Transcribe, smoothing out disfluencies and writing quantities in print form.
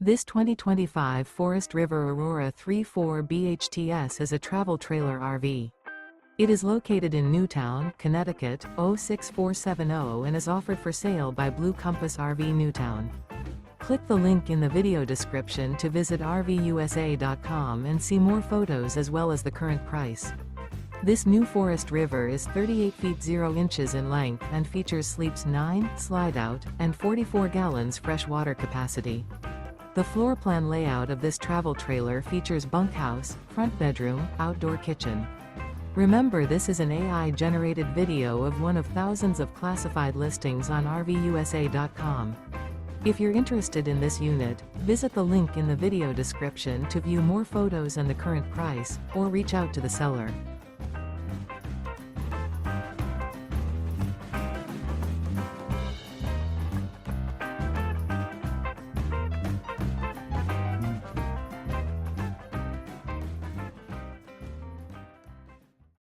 This 2025 Forest River Aurora 3.4 BHTS is a travel trailer RV. It is located in Newtown, Connecticut, 06470 and is offered for sale by Blue Compass RV Newtown. Click the link in the video description to visit RVUSA.com and see more photos as well as the current price. This new Forest River is 38 feet 0 inches in length and features sleeps 9, slide-out, and 44 gallons fresh water capacity. The floor plan layout of this travel trailer features bunkhouse, front bedroom, outdoor kitchen. Remember, this is an AI-generated video of one of thousands of classified listings on RVUSA.com. If you're interested in this unit, visit the link in the video description to view more photos and the current price, or reach out to the seller.